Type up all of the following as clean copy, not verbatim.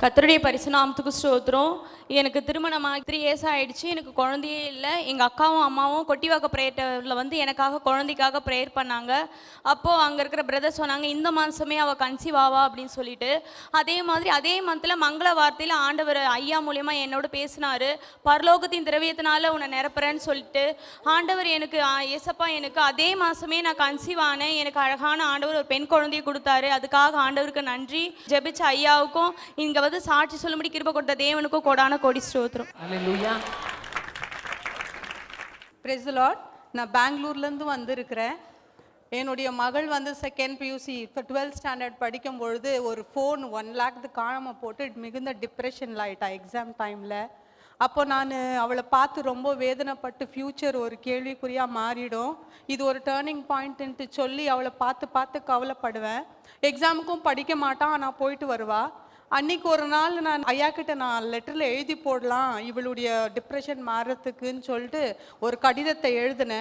கர்த்தருடைய பரிசுநாமத்துக்கு ஸ்தோத்திரம். எனக்கு திருமணமாக 3 இயர்ஸ் ஆயிடுச்சு. எனக்கு குழந்தையே இல்லை. எங்கள் அக்காவும் அம்மாவும் கொட்டிவாக்க ப்ரேயரில் வந்து எனக்காக குழந்தைக்காக ப்ரேயர் பண்ணாங்க. அப்போது அங்கே இருக்கிற பிரதர் சொன்னாங்க, இந்த மாதமே அவள் கன்சீவ் ஆவா அப்படின்னு சொல்லிட்டு. அதே மாதிரி அதே மந்தில் மங்கள வார்த்தையில் ஆண்டவர் ஐயா மூலியமாக என்னோட பேசினார். பரலோகத்தின் திரவியத்தினால உன்னை நிரப்புறேன்னு சொல்லிட்டு ஆண்டவர் எனக்கு ஏசப்பா எனக்கு அதே மாதமே நான் கன்சீவ் ஆனேன். எனக்கு அழகான ஆண்டவர் ஒரு பெண் குழந்தையை கொடுத்தாரு. அதுக்காக ஆண்டவருக்கு நன்றி. ஜெபிச்ச ஐயாவுக்கும் இங்கே வந்து சாட்சி சொல்லும்படி கிருபை கொடுத்த தேவனுக்கும் கொடான கோடி ஸ்தோத்திரம். அல்லேலூயா. Praise the lord. நான் பெங்களூர்லேருந்து வந்திருக்கிறேன். என்னுடைய மகள் வந்து செகண்ட் பியூசி இப்போ 12th ஸ்டாண்டர்ட் படிக்கும் பொழுது ஒரு ஃபோன் 1 லேக் காணாமல் போட்டு மிகுந்த டிப்ரெஷனில் ஆகிட்டா எக்ஸாம் டைமில். அப்போ நான் அவளை பார்த்து ரொம்ப வேதனைப்பட்டு ஃப்யூச்சர் ஒரு கேள்விக்குறியாக மாறிடும், இது ஒரு டேர்னிங் பாயிண்ட்டுன்ட்டு சொல்லி அவளை பார்த்து கவலைப்படுவேன். எக்ஸாமுக்கும் படிக்க மாட்டான், ஆனால் போயிட்டு வருவா. அன்றைக்கி ஒரு நாள் நான் ஐயா கிட்ட நான் லெட்டரில் எழுதி போடலாம் இவளுடைய டிப்ரெஷன் மாறுறதுக்குன்னு சொல்லிட்டு ஒரு கடிதத்தை எழுதின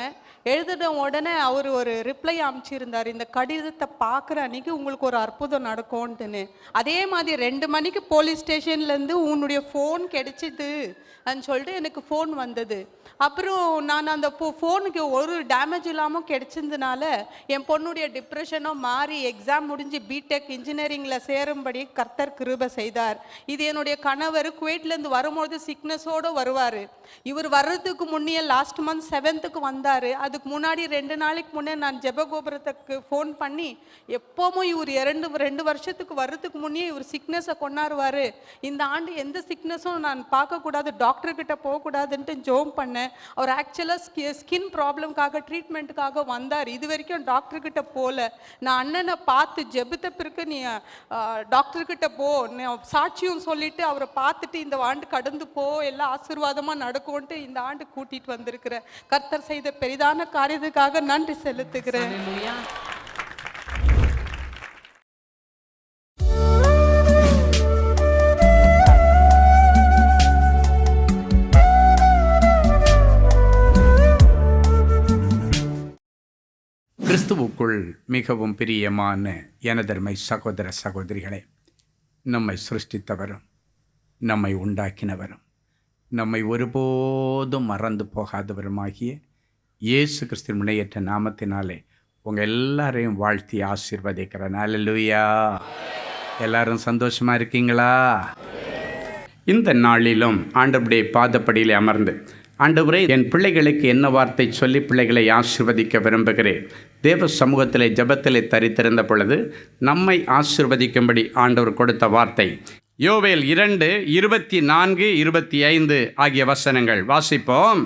உடனே அவர் ஒரு ரிப்ளை அனுப்பிச்சிருந்தார், இந்த கடிதத்தை பார்க்குற அன்றைக்கி உங்களுக்கு ஒரு அற்புதம் நடக்கும்ன்ட்டுன்னு. அதே மாதிரி 2 மணிக்கு போலீஸ் ஸ்டேஷன்லேருந்து உன்னுடைய ஃபோன் கிடைச்சிது அப்படின்னு சொல்லிட்டு எனக்கு ஃபோன் வந்தது. அப்புறம் நான் அந்த ஃபோனுக்கு ஒரு டேமேஜ் இல்லாமல் கிடைச்சதுனால என் பொண்ணுடைய டிப்ரெஷனும் மாறி எக்ஸாம் முடிஞ்சு பிடெக் இன்ஜினியரிங்கில் சேரும்படி கர்த்தர் கிருபை செய்தார். இது என்னுடைய கணவர் குவைட்லேருந்து வரும்போது சிக்னஸோடு வருவார். இவர் வர்றதுக்கு முன்னே லாஸ்ட் மந்த் 7th வந்தார். அதுக்கு முன்னாடி 2 நாளைக்கு முன்னே நான் ஜெபகோபுரத்துக்கு ஃபோன் பண்ணி எப்போவும் இவர் 2 வருஷத்துக்கு வர்றதுக்கு முன்னே இவர் சிக்னஸை கொண்டாடுவார், இந்த ஆண்டு எந்த சிக்னஸும் நான் பார்க்கக்கூடாது, டாக்டர்கிட்ட போகக்கூடாதுன்ட்டு ஜோம் பண்ணேன். அவர் ஆக்சுவலாக ஸ்கின் ப்ராப்ளம்காக ட்ரீட்மெண்ட்டுக்காக வந்தார். இது வரைக்கும் டாக்டர்கிட்ட போகல. நான் அண்ணனை பார்த்து ஜெபித்த பிறகு நீ டாக்டர்கிட்ட போ, சாட்சியும் சொல்லிட்டு அவரை பார்த்துட்டு இந்த ஆண்டு கடந்து போ, எல்லாம் ஆசீர்வாதமாக நடக்கும்ட்டு இந்த ஆண்டு கூட்டிகிட்டு வந்திருக்கிறேன். கர்த்தர் செய்த பெரிதான காரியத்துக்காக நன்றி செலுத்துகிறேன். கிறிஸ்துவுக்குள் மிகவும் பிரியமான எனதர்மை சகோதர சகோதரிகளே, நம்மை சிருஷ்டித்தவரும் நம்மை உண்டாக்கினவரும் நம்மை ஒருபோதும் மறந்து போகாதவருமாகிய இயேசு கிறிஸ்துவின் முனையற்ற நாமத்தினாலே உங்கள் எல்லாரையும் வாழ்த்தி ஆசீர்வதிக்கிறேன். அல்லேலூயா. எல்லாரும் சந்தோஷமாக இருக்கீங்களா? இந்த நாளிலும் ஆண்டவருடைய பாதப்படியில் அமர்ந்து, ஆண்டவரே, என் பிள்ளைகளுக்கு என்ன வார்த்தை சொல்லி பிள்ளைகளை ஆசீர்வதிக்க விரும்புகிறேன். தேவ சமூகத்திலே ஜெபத்திலே தரித்திருந்த பொழுது நம்மை ஆசீர்வதிக்கும்படி ஆண்டவர் கொடுத்த வார்த்தை யோவேல் 2:24-25 ஆகிய வசனங்கள் வாசிப்போம்.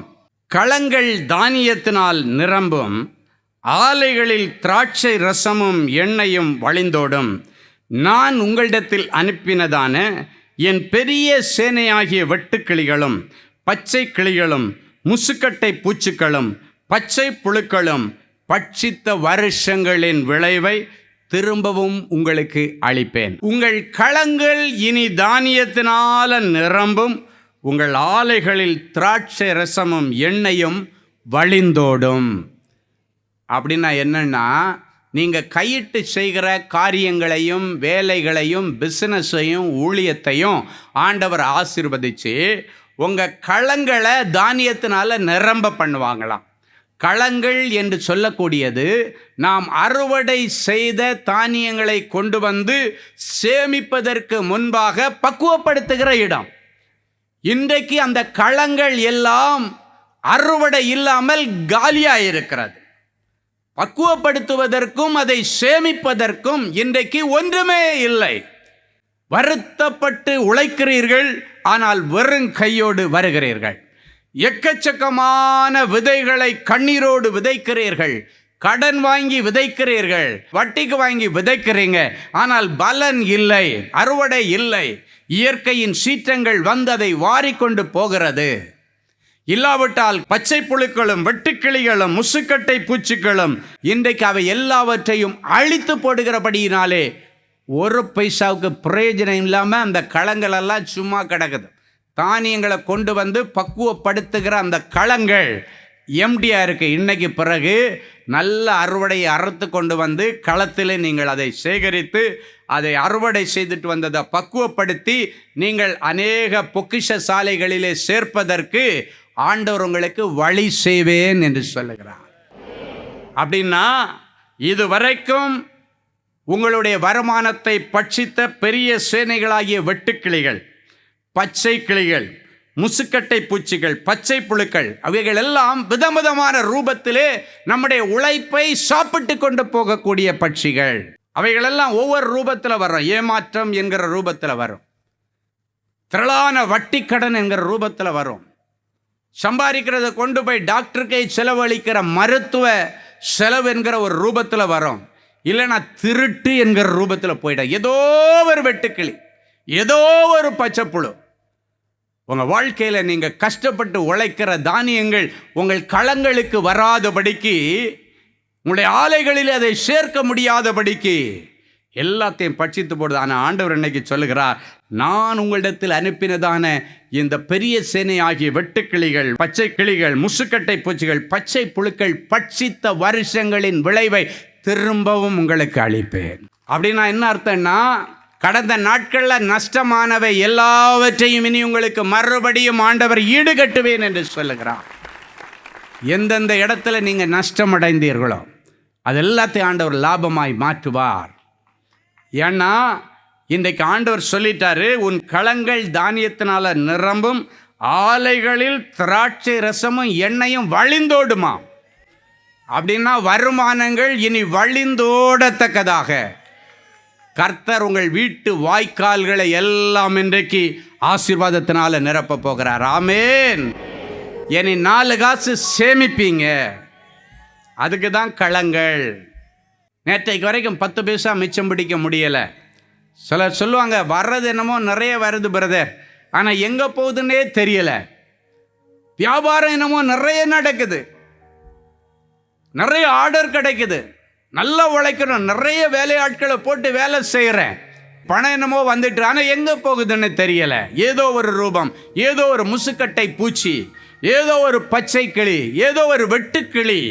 களங்கள் தானியத்தினால் நிரம்பும், ஆலைகளில் திராட்சை ரசமும் எண்ணெயும் வழிந்தோடும். நான் உங்களிடத்தில் அனுப்பினதான என் பெரிய சேனையாகிய வெட்டுக்கிளிகளும் பச்சை கிளிகளும் முசுக்கட்டை பூச்சிகளும் பச்சை புழுக்களும் பட்சித்த வருஷங்களின் விளைவை திரும்பவும் உங்களுக்கு அளிப்பேன். உங்கள் களங்கள் இனி தானியத்தினால நிரம்பும், உங்கள் ஆலைகளில் திராட்சை ரசமும் எண்ணெயும் வழிந்தோடும். அப்படின்னா என்னன்னா, நீங்கள் கையிட்டு செய்கிற காரியங்களையும் வேலைகளையும் பிஸ்னஸையும் ஊழியத்தையும் ஆண்டவர் ஆசீர்வதித்து உங்கள் களங்களை தானியத்தினால நிரம்ப பண்ணுவாங்களாம். களங்கள் என்று சொல்லக்கூடியது நாம் அறுவடை செய்த தானியங்களை கொண்டு வந்து சேமிப்பதற்கு முன்பாக பக்குவப்படுத்துகிற இடம். இன்றைக்கு அந்த களங்கள் எல்லாம் அறுவடை இல்லாமல் காலியாக இருக்கிறது. பக்குவப்படுத்துவதற்கும் அதை சேமிப்பதற்கும் இன்றைக்கு ஒன்றுமே இல்லை. வருத்தப்பட்டு உழைக்கிறீர்கள், ஆனால் வெறும் கையோடு வருகிறீர்கள். எக்கச்சக்கமான விதைகளை கண்ணீரோடு விதைக்கிறீர்கள், கடன் வாங்கி விதைக்கிறீர்கள், வட்டிக்கு வாங்கி விதைக்கிறீங்க, ஆனால் பலன் இல்லை, அறுவடை இல்லை. இயற்கையின் சீற்றங்கள் வந்ததை வாரிக்கொண்டு போகிறது. இல்லாவிட்டால் பச்சை புழுக்களும் வெட்டுக்கிளிகளும் முசுக்கட்டை பூச்சிகளும் இன்றைக்கு அவை எல்லாவற்றையும் அழித்து போடுகிறபடியினாலே ஒரு பைசாவுக்கு பிரயோஜனம் இல்லாமல் அந்த களங்களெல்லாம் சும்மா கிடக்குது. தானியங்களை கொண்டு வந்து பக்குவப்படுத்துகிற அந்த களங்கள் எம்டியாக இருக்குது. இன்னைக்கு பிறகு நல்ல அறுவடையை அறுத்து கொண்டு வந்து களத்தில் நீங்கள் அதை சேகரித்து அதை அறுவடை செய்துட்டு வந்ததை பக்குவப்படுத்தி நீங்கள் அநேக பொக்கிஷ சாலைகளிலே சேர்ப்பதற்கு ஆண்டவர் உங்களுக்கு வழி செய்வேன் என்று சொல்லுகிறார். அப்படின்னா இதுவரைக்கும் உங்களுடைய வருமானத்தை பட்சித்த பெரிய சேனைகளாகிய வெட்டுக்கிளிகள், பச்சை கிளிகள், முசுக்கட்டை பூச்சிகள், பச்சை புழுக்கள், அவைகள் எல்லாம் விதவிதமான ரூபத்திலே நம்முடைய உழைப்பை சாப்பிட்டு கொண்டு போகக்கூடிய பட்சிகள். அவைகளெல்லாம் ஒவ்வொரு ரூபத்தில் வரும். ஏமாற்றம் என்கிற ரூபத்தில் வரும், திரளான வட்டி கடன் என்கிற ரூபத்தில் வரும், சம்பாதிக்கிறத கொண்டு போய் டாக்டருக்கே செலவழிக்கிற மருத்துவ செலவு என்கிற ஒரு ரூபத்தில் வரும். இல்லைன்னா திருட்டு என்கிற ரூபத்தில் போயிடும். ஏதோ ஒரு வெட்டுக்கிளி, ஏதோ ஒரு பச்சைப்புழு உங்கள் வாழ்க்கையில் நீங்கள் கஷ்டப்பட்டு உழைக்கிற தானியங்கள் உங்கள் களங்களுக்கு வராதபடிக்கு, உங்களுடைய ஆலைகளில் அதை சேர்க்க முடியாதபடிக்கு எல்லாத்தையும் பட்சித்து போடுது. ஆனால் ஆண்டவர் இன்னைக்கு சொல்லுகிறார், நான் உங்களிடத்தில் அனுப்பினதான இந்த பெரிய சேனை ஆகிய வெட்டுக்கிளிகள், பச்சை கிளிகள், முசுக்கட்டை பூச்சிகள், பச்சை புழுக்கள் பட்சித்த வருஷங்களின் விளைவை திரும்பவும் உங்களுக்கு அளிப்பேன். அப்படின்னா என்ன அர்த்தம்னா, கடந்த நாட்களில் நஷ்டமானவை எல்லாவற்றையும் இனி உங்களுக்கு மறுபடியும் ஆண்டவர் ஈடுகட்டுவேன் என்று சொல்லுகிறார். எந்தெந்த இடத்துல நீங்கள் நஷ்டமடைந்தீர்களோ அது எல்லாத்தையும் ஆண்டவர் லாபமாய் மாற்றுவார். ஏன்னா இன்றைக்கு ஆண்டவர் சொல்லிட்டாரு, உன் களங்கள் தானியத்தினால நிரம்பும், ஆலைகளில் திராட்சை ரசமும் எண்ணெயும் வழிந்தோடுமா. அப்படின்னா வருமானங்கள் இனி வழிந்தோடத்தக்கதாக கர்த்தர் உங்கள் வீட்டு வாய்க்கால்களை எல்லாம் இன்றைக்கு ஆசீர்வாதத்தினால நிரப்ப போகிறார். ஆமேன். இனி 4 காசு சேமிப்பீங்க. அதுக்கு தான் களங்கள். நேற்றைக்கு வரைக்கும் 10 பைசா மிச்சம் பிடிக்க முடியலை. சிலர் சொல்லுவாங்க, வர்றது என்னமோ நிறைய வருது பிரதர், ஆனால் எங்கே போகுதுன்னே தெரியலை. வியாபாரம் என்னமோ நிறைய நடக்குது, நிறைய ஆர்டர் கிடைக்குது, நல்லா உழைக்கணும், நிறைய வேலையாட்களை போட்டு வேலை செய்கிறேன், பணம் என்னமோ வந்துட்டு, ஆனால் எங்கே போகுதுன்னு தெரியலை. ஏதோ ஒரு ரூபம், ஏதோ ஒரு முசுக்கட்டை பூச்சி, ஏதோ ஒரு பச்சை கிளி, ஏதோ ஒரு வெட்டுக்கிளி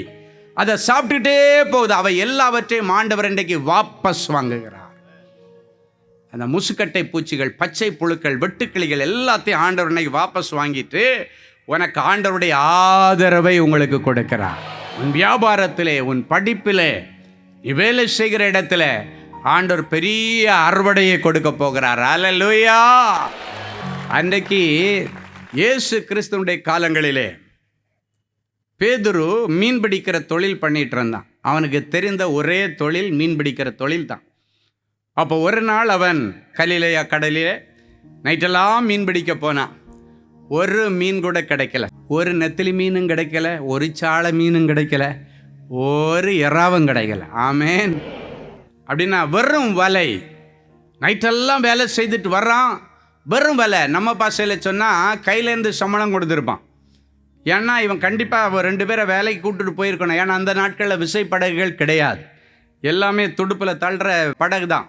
அதை சாப்பிட்டுட்டே போகுது. அவை எல்லாவற்றையும் ஆண்டவர் இன்றைக்கு வாபஸ் வாங்குகிறார். அந்த முசுக்கட்டை பூச்சிகள், பச்சை புழுக்கள், வெட்டுக்கிளிகள் எல்லாத்தையும் ஆண்டவர் இன்னைக்கு வாபஸ் வாங்கிட்டு உனக்கு ஆண்டவருடைய ஆதரவை உங்களுக்கு கொடுக்கிறார். உன் வியாபாரத்திலே, உன் படிப்பிலே, நீ வேலை செய்கிற இடத்துல ஆண்டவர் பெரிய அறுவடையை கொடுக்க போகிறார். அல்லேலூயா. அன்றைக்கு இயேசு கிறிஸ்துவுடைய காலங்களிலே பேதுரு மீன் பிடிக்கிற தொழில் பண்ணிட்டு இருந்தான். அவனுக்கு தெரிந்த ஒரே தொழில் மீன் பிடிக்கிற தொழில் தான். அப்போ ஒரு நாள் அவன் கலிலேயா கடலிலே நைட்டெல்லாம் மீன் பிடிக்க போனான். ஒரு மீன் கூட கிடைக்கல. ஒரு நெத்திலி மீனும் கிடைக்கல, ஒரு சாளை மீனும் கிடைக்கல, ஒரு எறாவும் கிடைக்கல. ஆமேன். அப்படின்னா வெறும் வலை. நைட்டெல்லாம் வேலை செய்துட்டு வர்றான், வெறும் வலை. நம்ம பாசையில் சொன்னால் கையிலேருந்து சம்பளம் கொடுத்துருப்பான். ஏன்னா இவன் கண்டிப்பாக 2 பேரை வேலைக்கு கூப்பிட்டுட்டு போயிருக்கணும். ஏன்னா அந்த நாட்களில் விசைப்படகுகள் கிடையாது, எல்லாமே துடுப்பில் தள்ளுற படகு தான்.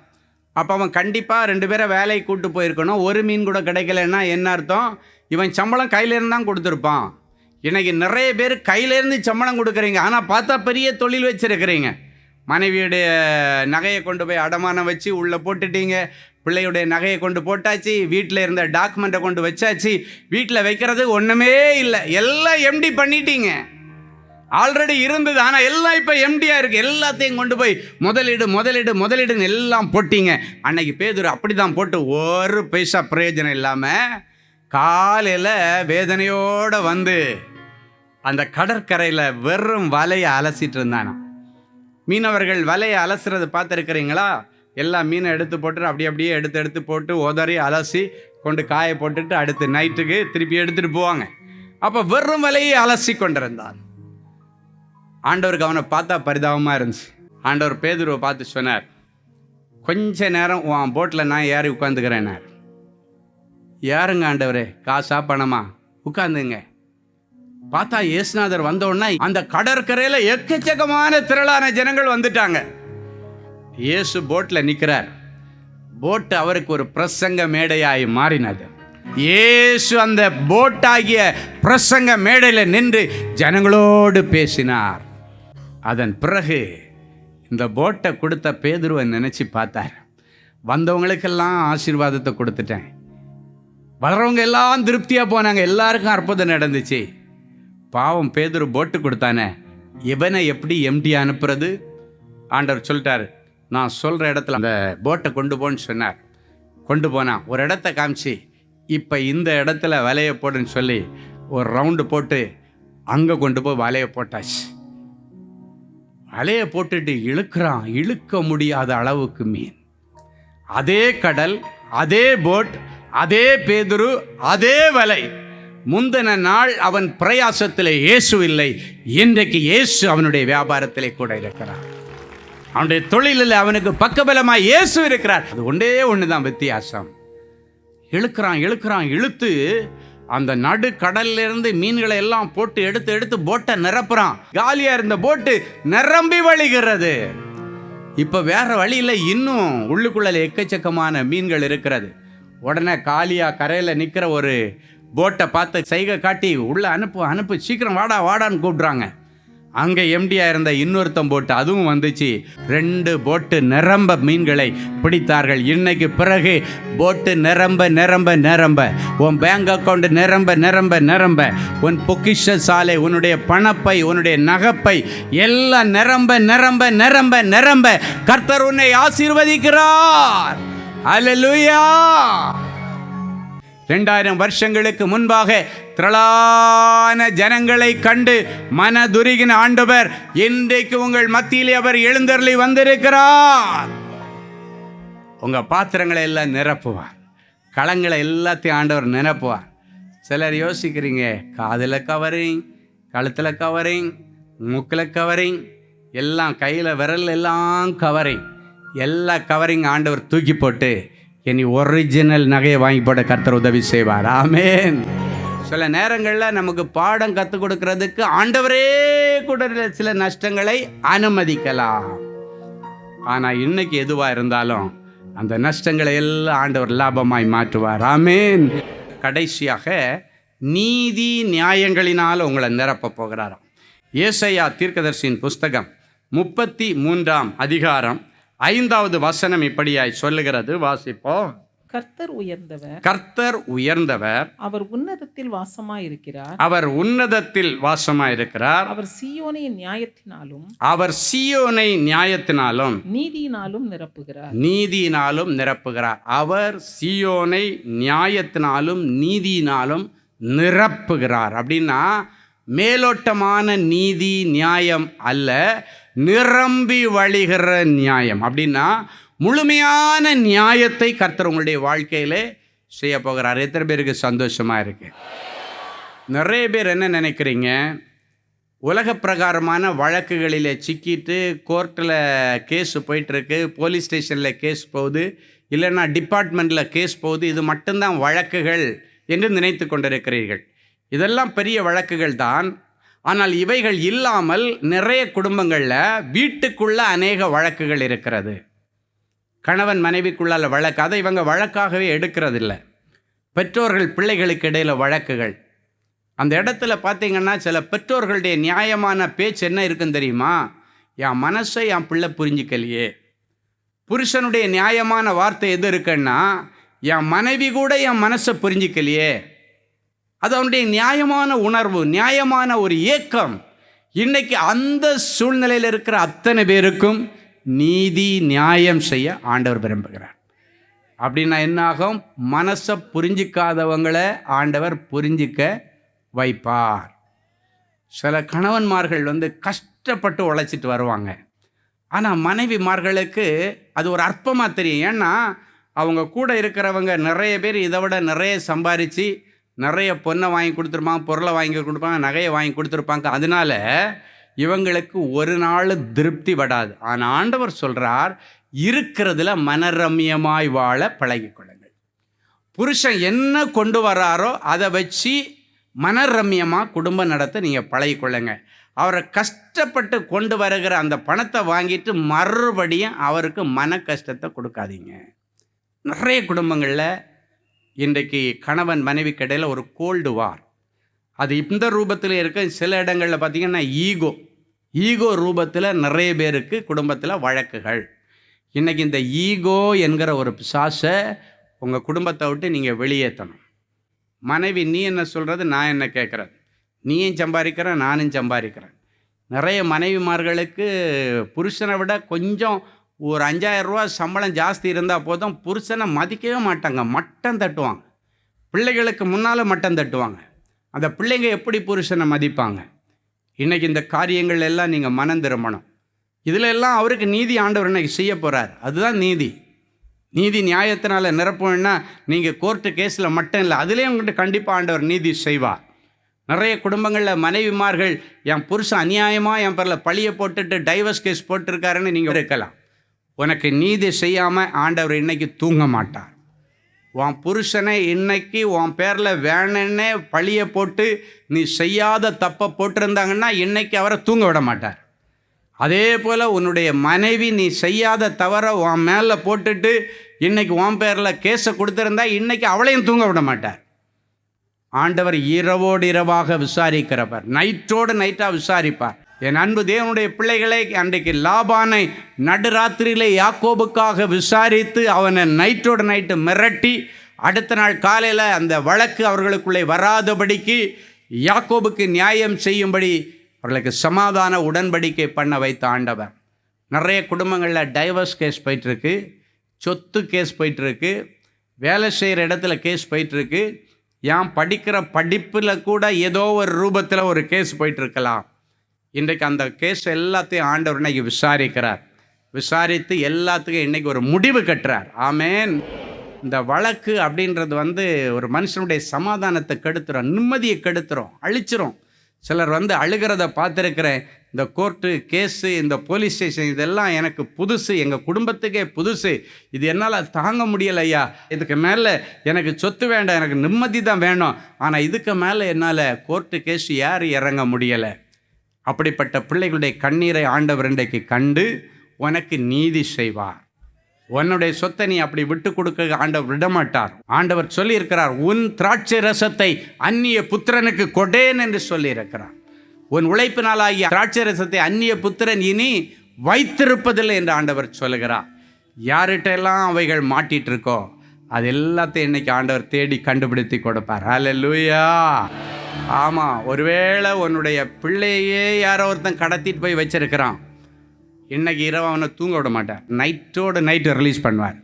அப்போ அவன் கண்டிப்பாக 2 பேரை வேலைக்கு கூப்பிட்டு போயிருக்கணும். ஒரு மீன் கூட கிடைக்கலன்னா என்ன அர்த்தம்? இவன் சம்பளம் கையிலேருந்து தான் கொடுத்துருப்பான். இன்றைக்கி நிறைய பேர் கையிலேருந்து சம்பளம் கொடுக்குறீங்க, ஆனால் பார்த்தா பெரிய தொழில் வச்சுருக்கிறீங்க. மனைவியுடைய நகையை கொண்டு போய் அடமானம் வச்சு உள்ளே போட்டுட்டீங்க, பிள்ளையுடைய நகையை கொண்டு போட்டாச்சு, வீட்டில் இருந்த டாக்குமெண்ட்டை கொண்டு வச்சாச்சு, வீட்டில் வைக்கிறது ஒன்றுமே இல்லை, எல்லாம் எம்டி பண்ணிட்டீங்க. ஆல்ரெடி இருந்தது, ஆனால் எல்லாம் இப்போ எம்டியாக இருக்குது. எல்லாத்தையும் கொண்டு போய் முதலீடுன்னு எல்லாம் போட்டிங்க. அன்னைக்கு பேதுரு அப்படி தான் போட்டு ஒரு பைசா பிரயோஜனம் இல்லாமல் காலையில் வேதனையோடு வந்து அந்த கடற்கரையில் வெறும் வலையை அலசிட்டு இருந்தானா. மீனவர்கள் வலையை அலசுறதை பார்த்துருக்கிறீங்களா? எல்லா மீனை எடுத்து போட்டு அப்படியே எடுத்து போட்டு உதறி அலசி கொண்டு காய போட்டுட்டு அடுத்து நைட்டுக்கு திருப்பி எடுத்துகிட்டு போவாங்க. அப்போ வெறும் வலையை அலசி கொண்டிருந்தான். ஆண்டவருக்கு அவனை பார்த்தா பரிதாபமாக இருந்துச்சு. ஆண்டவர் பேதுருவை பார்த்து சொன்னார், கொஞ்ச நேரம் உன் போட்டில் நான் ஏறி உட்காந்துக்கிறேன்னார். யாருங்க ஆண்டவரே? காசா பணமா? உட்காந்துங்க. பார்த்தா இயேசுநாதர் வந்தோடனே அந்த கடற்கரையில் எக்கச்சக்கமான திரளான ஜனங்கள் வந்துட்டாங்க. இயேசு போட்டில் நிற்கிறார். போட்டு அவருக்கு ஒரு பிரசங்க மேடையாய் மாறினது. இயேசு அந்த போட்டாகிய பிரசங்க மேடையில் நின்று ஜனங்களோடு பேசினார். அதன் பிறகு இந்த போட்டை கொடுத்த பேதுருவை நினச்சி பார்த்தார். வந்தவங்களுக்கெல்லாம் ஆசீர்வாதத்தை கொடுத்துட்டேன், வளர்றவங்க எல்லாம் திருப்தியாக போனாங்க, எல்லாருக்கும் அற்புதம் நடந்துச்சு. பாவம் பேதுரு போட்டு கொடுத்தானே, இவனை எப்படி எம்டி அனுப்புறது? ஆண்டவர் சொல்லிட்டார், நான் சொல்கிற இடத்துல அந்த போட்டை கொண்டு போன்னு சொன்னார். கொண்டு போனான். ஒரு இடத்த காமிச்சு, இப்போ இந்த இடத்துல வலையை போடுன்னு சொல்லி ஒரு ரவுண்டு போட்டு அங்கே கொண்டு போய் வலையை போட்டாச்சு. வலையை போட்டுட்டு இழுக்கிறான், இழுக்க முடியாத அளவுக்கு மீன். அதே கடல், அதே போட், அதே பேதுரு, அதே வலை. முந்தின நாள் அவன் பிரயாசத்தில் இயேசு இல்லை, இன்றைக்கு இயேசு அவனுடைய வியாபாரத்திலே கூட இருக்கிறார். அவனுடைய தொழிலில் அவனுக்கு பக்கபலமாக இயேசு இருக்கிறார். அது ஒன்றே ஒன்று தான் வித்தியாசம். இழுக்கிறான் இழுக்கிறான், இழுத்து அந்த நடு கடல்ல இருந்து மீன்களை எல்லாம் போட்டு எடுத்து எடுத்து போட்டை நிரப்புறான். காலியா இருந்த போட்டு நிரம்பி வழிகிறது. இப்ப வேற வழியில் இன்னும் உள்ளுக்குள்ள எக்கச்சக்கமான மீன்கள் இருக்கிறது. உடனே காலியா கரையில நிக்கிற ஒரு போட்டை பார்த்து சைகை காட்டி உள்ள அனுப்பு அனுப்பு, சீக்கிரம் வாடா வாடான்னு கூப்பிடுறாங்க. அங்கே எம்டியாக இருந்த இன்னொருத்தம் போட்டு அதுவும் வந்துச்சு. 2 போட்டு நிரம்ப மீன்களை பிடித்தார்கள். இன்னைக்கு பிறகு போட்டு நிரம்ப நிரம்ப நிரம்ப, உன் பேங்க் அக்கௌண்ட் நிரம்ப நிரம்ப நிரம்ப, உன் பொக்கிஷ சாலை, உன்னுடைய பணப்பை, உன்னுடைய நகைப்பை எல்லாம் நிரம்ப நிரம்ப நிரம்ப நிரம்ப கர்த்தர் உன்னை ஆசீர்வதிக்கிறார். அல்லேலூயா. 2000 வருஷங்களுக்கு முன்பாக திரளான ஜனங்களை கண்டு மனதுருகின ஆண்டவர் இன்றைக்கு உங்கள் மத்தியிலே அவர் எழுந்தருளி வந்திருக்கிறார். உங்க பாத்திரங்களை எல்லாம் நிரப்புவார், களங்களை எல்லாத்தையும் ஆண்டவர் நிரப்புவார். சிலர் யோசிக்கிறீங்க, காதில் கவரிங், கழுத்தில் கவரிங், மூக்கில் கவரிங், எல்லாம் கையில் விரல் எல்லாம் கவரிங், எல்லா கவரிங் ஆண்டவர் தூக்கி போட்டு இனி ஒரிஜினல் நகையை வாங்கி போட கர்த்தர் உதவி செய்வார். ஆமென். சில நேரங்களில் நமக்கு பாடம் கற்றுக் கொடுக்கறதுக்கு ஆண்டவரே கூட சில நஷ்டங்களை அனுமதிக்கலாம். ஆனால் இன்னைக்கு எதுவாக இருந்தாலும் அந்த நஷ்டங்களை எல்லாம் ஆண்டவர் லாபமாய் மாற்றுவார். ஆமென். கடைசியாக நீதி நியாயங்களினால் உங்களை நிரப்ப போகிறாராம். ஏசாயா தீர்க்கதரிசியின் புஸ்தகம் 33ஆம் அதிகாரம் 5வது வசனம் இப்படியாய் சொல்லுகிறது. வாசிப்போம். கர்த்தர் உயர்ந்தவர், கர்த்தர் உயர்ந்தவர், அவர் உன்னதத்தில் வாசமாயிருக்கிறார், அவர் உன்னதத்தில் வாசமாயிருக்கிறார், அவர் சீயோனை நியாயத்தினாலும், அவர் சீயோனை நியாயத்தினாலும் நீதியினாலும் நிரப்புகிறார், நீதியினாலும் நிரப்புகிறார். அவர் சீயோனை நியாயத்தினாலும் நீதியினாலும் நிரப்புகிறார். அப்படின்னா மேலோட்டமான நீதி நியாயம் அல்ல, நிரம்பி வழிகிற நியாயம். அப்படின்னா முழுமையான நியாயத்தை கர்த்தர் உங்களுடைய வாழ்க்கையிலே செய்ய போகிறார். எத்தனை பேருக்கு சந்தோஷமாக இருக்கு? நிறைய பேர் என்ன நினைக்கிறீங்க, உலக பிரகாரமான வழக்குகளில் சிக்கிட்டு கோர்ட்டில் கேஸ் போயிட்டுருக்கு, போலீஸ் ஸ்டேஷனில் கேஸ் போகுது, இல்லைன்னா டிபார்ட்மெண்ட்டில் கேஸ் போகுது, இது மட்டும்தான் வழக்குகள் என்று நினைத்து கொண்டிருக்கிறீர்கள். இதெல்லாம் பெரிய வழக்குகள் தான். ஆனால் இவைகள் இல்லாமல் நிறைய குடும்பங்களில் வீட்டுக்குள்ள அநேக வழக்குகள் இருக்கிறது. கணவன் மனைவிக்குள்ளால வழக்கு, அதை இவங்க வழக்காகவே எடுக்கிறதில்ல. பெற்றோர்கள் பிள்ளைகளுக்கு இடையில் வழக்குகள். அந்த இடத்துல பார்த்தீங்கன்னா சில பெற்றோர்களுடைய நியாயமான பேச்சு என்ன இருக்குன்னு தெரியுமா? என் மனசை என் பிள்ளை புரிஞ்சிக்கலையே. புருஷனுடைய நியாயமான வார்த்தை எது இருக்குன்னா, என் மனைவி கூட என் மனசை புரிஞ்சிக்கலையே. அது அவனுடைய நியாயமான உணர்வு, நியாயமான ஒரு ஏக்கம். இன்னைக்கு அந்த சூழ்நிலையில் இருக்கிற அத்தனை பேருக்கும் நீதி நியாயம் செய்ய ஆண்டவர் விரும்புகிறார். அப்படின்னா என்ன ஆகும்? மனசை புரிஞ்சிக்காதவங்களை ஆண்டவர் புரிஞ்சிக்க வைப்பார். சில கணவன்மார்கள் கஷ்டப்பட்டு உழைச்சிட்டு வருவாங்க. ஆனால் மனைவிமார்களுக்கு அது ஒரு அற்பமாக தெரியும். ஏன்னா அவங்க கூட இருக்கிறவங்க நிறைய பேர் இதை விட நிறைய சம்பாரித்து நிறைய பொண்ணை வாங்கி கொடுத்துருப்பாங்க, பொருளை வாங்கி கொடுப்பாங்க, நகையை வாங்கி கொடுத்துருப்பாங்க. அதனால இவங்களுக்கு ஒரு நாள் திருப்தி படாது. ஆனால் ஆண்டவர் சொல்கிறார், இருக்கிறதுல மனரம்யமாய் வாழ பழகிக்கொள்ளுங்கள். புருஷன் என்ன கொண்டு வராரோ அதை வச்சு மனரம்யமாக குடும்பம் நடத்த நீங்கள் பழகிக்கொள்ளுங்க. அவரை கஷ்டப்பட்டு கொண்டு வருகிற அந்த பணத்தை வாங்கிட்டு மறுபடியும் அவருக்கு மன கஷ்டத்தை கொடுக்காதீங்க. நிறைய குடும்பங்களில் இன்றைக்கு கணவன் மனைவிக்கு இடையில் ஒரு கோல்டு வார். அது இந்த ரூபத்தில் இருக்க. சில இடங்களில் பார்த்திங்கன்னா ஈகோ ரூபத்தில் நிறைய பேருக்கு குடும்பத்தில் வழக்குகள். இன்றைக்கி இந்த ஈகோ என்கிற ஒரு பிசாசை உங்கள் குடும்பத்தை விட்டு நீங்கள் வெளியேற்றணும். மனைவி நீ என்ன சொல்கிறது, நான் என்ன கேட்குறது, நீயும் சம்பாதிக்கிறேன் நானும் சம்பாதிக்கிறேன். நிறைய மனைவிமார்களுக்கு புருஷனை விட கொஞ்சம் ஒரு 5,000 ரூபா சம்பளம் ஜாஸ்தி இருந்தால் போதும், புருஷனை மதிக்கவே மாட்டாங்க, மட்டம் தட்டுவாங்க. பிள்ளைகளுக்கு முன்னால் மட்டம் தட்டுவாங்க. அந்த பிள்ளைங்க எப்படி புருஷனை மதிப்பாங்க? இன்றைக்கி இந்த காரியங்கள் எல்லாம் நீங்கள் மனம் திரும்பணும். இதில் எல்லாம் அவருக்கு நீதி ஆண்டவர் இன்னைக்கு செய்ய போகிறார். அதுதான் நீதி நியாயத்தினால் நிரப்பணும்னா நீங்கள் கோர்ட்டு கேஸில் மட்டும் இல்லை, அதுலேயும் உங்கள்கிட்ட கண்டிப்பாக ஆண்டவர் நீதி செய்வார். நிறைய குடும்பங்களில் மனைவிமார்கள் என் புருஷன் அநியாயமாக என் பேரில் பழியை போட்டுட்டு டைவர்ஸ் கேஸ் போட்டிருக்காருன்னு நீங்கள் இருக்கலாம். உனக்கு நீதி செய்யாமல் ஆண்டவர் இன்னைக்கு தூங்க மாட்டார். உன் புருஷனை இன்னைக்கு உன் பேரில் வேணுன்னே பழியை போட்டு நீ செய்யாத தப்பை போட்டிருந்தாங்கன்னா இன்னைக்கு அவரை தூங்க விட மாட்டார். அதே போல் உன்னுடைய மனைவி நீ செய்யாத தவறை உன் மேலே போட்டுட்டு இன்னைக்கு உன் பேரில் கேஸை கொடுத்துருந்தா இன்னைக்கு அவளையும் தூங்க விட மாட்டார். ஆண்டவர் இரவோடு இரவாக விசாரிக்கிறவர், நைட்டோடு நைட்டாக விசாரிப்பார். என் அன்பு தேவனுடைய பிள்ளைகளை, அன்றைக்கு லாபானை நடுராத்திரியிலே யாக்கோபுக்காக விசாரித்து அவனை நைட்டோடு நைட்டு மிரட்டி அடுத்த நாள் காலையில் அந்த வழக்கு அவர்களுக்குள்ளே வராதபடிக்கு யாக்கோபுக்கு நியாயம் செய்யும்படி அவர்களுக்கு சமாதான உடன்படிக்கை பண்ண வைத்த ஆண்டவர். நிறைய குடும்பங்களில் டைவர்ஸ் கேஸ் போயிட்டுருக்கு, சொத்து கேஸ் போயிட்டுருக்கு, வேலை செய்கிற இடத்துல கேஸ் போயிட்டுருக்கு, ஏன் படிக்கிற படிப்பில் கூட ஏதோ ஒரு ரூபத்தில் ஒரு கேஸ் போயிட்டுருக்கலாம். இன்றைக்கு அந்த கேஸ் எல்லாத்தையும் ஆண்டவர் இன்னைக்கு விசாரிக்கிறார். விசாரித்து எல்லாத்துக்கும் இன்றைக்கி ஒரு முடிவு கட்டுறார். ஆமேன். இந்த வழக்கு அப்படின்றது ஒரு மனுஷனுடைய சமாதானத்தை கெடுத்துரும், நிம்மதியை கெடுத்துரும், அழிச்சிரும். சிலர் அழுகிறத பார்த்துருக்கிறேன். இந்த கோர்ட்டு கேஸு, இந்த போலீஸ் ஸ்டேஷன் இதெல்லாம் எனக்கு புதுசு, எங்கள் குடும்பத்துக்கே புதுசு, இது என்னால் தாங்க முடியலையா, இதுக்கு மேலே எனக்கு சொத்து வேண்டாம், எனக்கு நிம்மதி தான் வேணும், ஆனால் இதுக்கு மேலே என்னால் கோர்ட்டு கேஸ் யார் இறங்க முடியலை. அப்படிப்பட்ட பிள்ளைகளுடைய கண்ணீரை ஆண்டவர் இன்றைக்கு கண்டு உனக்கு நீதி செய்வார். உன்னுடைய சொத்தை நீ அப்படி விட்டு கொடுக்க ஆண்டவர் விடமாட்டார். ஆண்டவர் சொல்லியிருக்கிறார், உன் திராட்சை ரசத்தை அந்நிய புத்திரனுக்கு கொடேன் என்று சொல்லியிருக்கிறார். உன் உழைப்பினாலாகிய திராட்சை ரசத்தை அந்நிய புத்திரன் இனி வைத்திருப்பதில்லை என்று ஆண்டவர் சொல்லுகிறார். யார்கிட்டெல்லாம் அவைகள் மாட்டிட்டு இருக்கோ அது எல்லாத்தையும் இன்னைக்கு ஆண்டவர் தேடி கண்டுபிடித்து கொடுப்பார். ஹல்லேலூயா. ஆமாம், ஒருவேளை உன்னுடைய பிள்ளையே யாரோ ஒருத்தன் கடத்திட்டு போய் வச்சிருக்கிறான், இன்னைக்கு இரவு அவனை தூங்க விட மாட்டார், நைட்டோடு நைட்டு ரிலீஸ் பண்ணுவார்.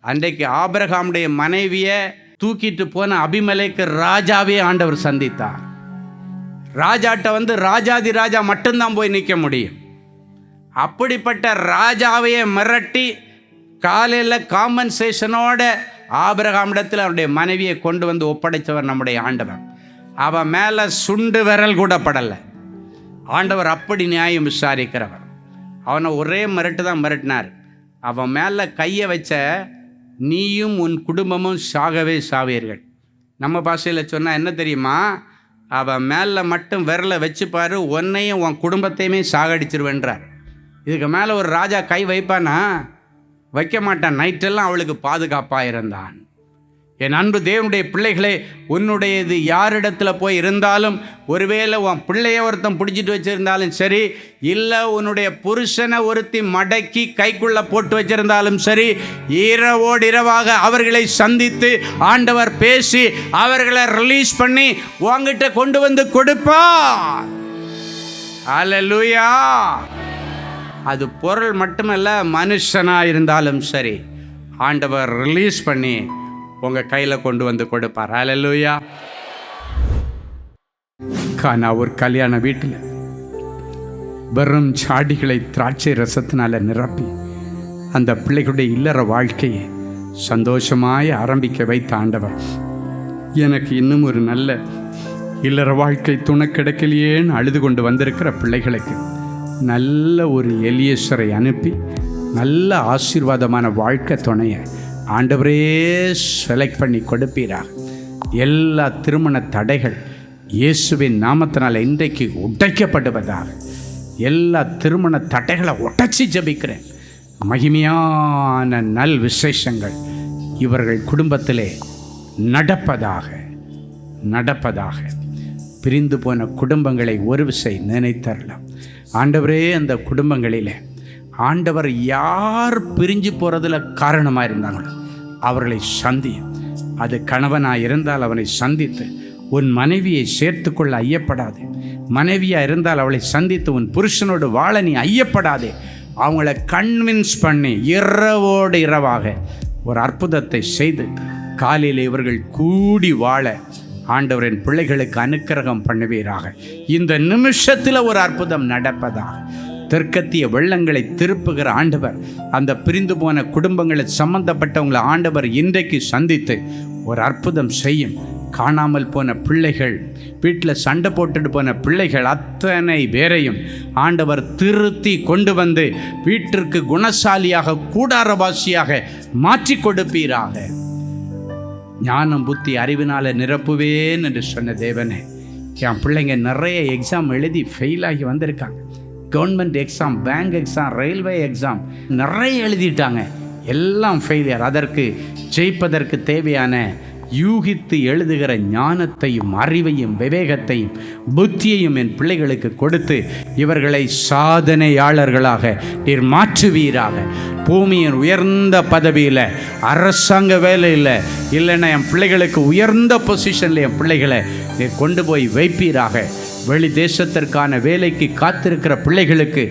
அன்றைக்கு ஆபிரகாமுடைய மனைவியை தூக்கிட்டு போன அபிமெலேக்கு ராஜாவே ஆண்டவர் சந்தித்தார். ராஜாட்ட ராஜாதி ராஜா மட்டும்தான் போய் நிற்க முடியும். அப்படிப்பட்ட ராஜாவையே மிரட்டி காலையில் காம்பன்சேஷனோட ஆபிரகாமிடத்தில் அவருடைய மனைவியை கொண்டு ஒப்படைத்தவர் நம்முடைய ஆண்டவர். அவன் மேலே சுண்டு விரல் கூட படலை. ஆண்டவர் அப்படி நியாயம் விசாரிக்கிறவர். அவனை ஒரே மிரட்டு தான் மிரட்டினார். அவன் மேலே கையை வச்ச நீயும் உன் குடும்பமும் சாகவே சாவீர்கள். நம்ம பாஷையில் சொன்னால் என்ன தெரியுமா, அவன் மேலே மட்டும் விரலை வச்சுப்பார், உன்னையும் உன் குடும்பத்தையுமே சாகடிச்சிருவேன்றார். இதுக்கு மேலே ஒரு ராஜா கை வைப்பானா? வைக்க மாட்டான். நைட்டெல்லாம் அவளுக்கு பாதுகாப்பாக இருந்தான். என் அன்பு தேவனுடைய பிள்ளைகளே, உன்னுடையது யாரிடத்தில் போய் இருந்தாலும், ஒருவேளை உன் பிள்ளைய ஒருத்தன் பிடிச்சிட்டு வச்சுருந்தாலும் சரி, இல்லை உன்னுடைய புருஷனை ஒருத்தி மடக்கி கைக்குள்ளே போட்டு வச்சிருந்தாலும் சரி, இரவோடு இரவாக அவர்களை சந்தித்து ஆண்டவர் பேசி அவர்களை ரிலீஸ் பண்ணி உங்ககிட்ட கொண்டு கொடுப்பார். ஹல்லேலூயா. அது பொருள் மட்டுமல்ல, மனுஷனாக இருந்தாலும் சரி ஆண்டவர் ரிலீஸ் பண்ணி உங்கள் கையில் கொண்டு கொடுப்பார். ஹல்லேலூயா. கானா ஒரு கல்யாண வீட்டில் வெறும் சாடிகளை திராட்சை ரசத்தினால நிரப்பி அந்த பிள்ளைகளுடைய இல்லற வாழ்க்கையை சந்தோஷமாய் ஆரம்பிக்க வைத்த ஆண்டவர், எனக்கு இன்னும் ஒரு நல்ல இல்லற வாழ்க்கை துணை கிடைக்கலையேன்னு அழுது கொண்டு வந்திருக்கிற பிள்ளைகளுக்கு நல்ல ஒரு எலியேசரை அனுப்பி நல்ல ஆசீர்வாதமான வாழ்க்கை துணையை ஆண்டவரே செலக்ட் பண்ணி கொடுப்பீராக. எல்லா திருமண தடைகள் இயேசுவின் நாமத்தினால் இன்றைக்கு உடைக்கப்படுவதாக. எல்லா திருமண தடைகளை உடைச்சி ஜபிக்கிறேன். மகிமையான நல் விசேஷங்கள் இவர்கள் குடும்பத்திலே நடப்பதாக, நடப்பதாக. பிரிந்து போன குடும்பங்களை ஒரு விசை நினைத்தரலாம். ஆண்டவரே, அந்த குடும்பங்களில் ஆண்டவர் யார் பிரிஞ்சு போகிறதுல காரணமாக இருந்தாங்களோ அவர்களை சந்தி. அது கணவனாக இருந்தால் அவனை சந்தித்து உன் மனைவியை சேர்த்து கொள்ள ஐயப்படாதே. மனைவியாக இருந்தால் அவளை சந்தித்து உன் புருஷனோடு வாழ நீ ஐயப்படாதே. அவங்கள கன்வின்ஸ் பண்ணி இரவோடு இரவாக ஒரு அற்புதத்தை செய்து காலையில் இவர்கள் கூடி வாழ ஆண்டவரின் பிள்ளைகளுக்கு அனுக்கிரகம் பண்ணுவீராக. இந்த நிமிஷத்தில் ஒரு அற்புதம் நடப்பதாக. தெற்கத்திய வெள்ளங்களை திருப்புகிற ஆண்டவர் அந்த பிரிந்து போன குடும்பங்களை சம்பந்தப்பட்டவங்களை ஆண்டவர் இன்றைக்கு சந்தித்து ஒரு அற்புதம் செய்யும். காணாமல் போன பிள்ளைகள், வீட்டில் சண்டை போட்டுட்டு போன பிள்ளைகள் அத்தனை பேரையும் ஆண்டவர் திருத்தி கொண்டு வந்து வீட்டிற்கு குணசாலியாக, கூடாரவாசியாக மாற்றி கொடுப்பீராக. ஞானம் புத்தி அறிவினால் நிரப்புவேன் என்று சொன்ன தேவனே, என் பிள்ளைங்க நிறைய எக்ஸாம் எழுதி ஃபெயிலாகி வந்திருக்காங்க. Government exam, bank exam, railway exam நிறைய எழுதிட்டாங்க, எல்லாம் ஃபெயிலியர். அதற்கு ஜெயிப்பதற்கு தேவையான யூகித்து எழுதுகிற ஞானத்தையும் அறிவையும் விவேகத்தையும் புத்தியையும் என் பிள்ளைகளுக்கு கொடுத்து இவர்களை சாதனையாளர்களாக நீர் மாற்றுவீராக. பூமியின் உயர்ந்த பதவியில், அரசாங்க வேலையில், இல்லைன்னா என் பிள்ளைகளுக்கு உயர்ந்த பொசிஷனில் என் பிள்ளைகளை நீர் கொண்டு போய் வைப்பீராக. வெளி தேசத்திற்கான வேலைக்கு காத்திருக்கிற பிள்ளைகளுக்கு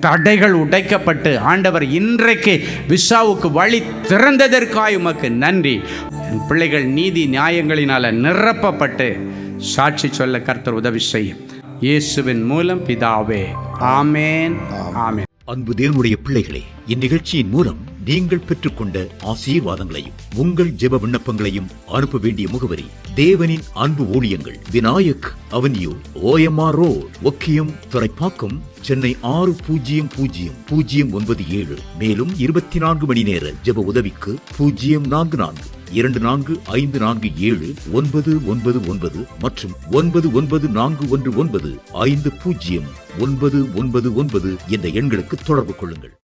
தடைகள் உடைக்கப்பட்டு ஆண்டவர் இன்றைக்கு விசாவுக்கு வழி திறந்ததற்காய் உமக்கு நன்றி. என் பிள்ளைகள் நீதி நியாயங்களினால் நிரப்பப்பட்டு சாட்சி சொல்ல கர்த்தர் உதவி செய்யும். இயேசுவின் மூலம் பிதாவே, ஆமேன், ஆமேன். அன்பு தேவனுடைய பிள்ளைகளே, இந்நிகழ்ச்சியின் மூலம் நீங்கள் பெற்றுக்கொண்ட ஆசீர்வாதங்களையும் உங்கள் ஜெப விண்ணப்பங்களையும் அனுப்ப வேண்டிய முகவரி: தேவனின் அன்பு ஊழியங்கள், Vinayak avenue, OMR road, Okkiyam, Thoraipakkam, Chennai 600097. மேலும் 24 மணி நேர ஜெப உதவிக்கு 04424547999 மற்றும் 9941950999 என்ற எண்களுக்கு தொடர்பு கொள்ளுங்கள்.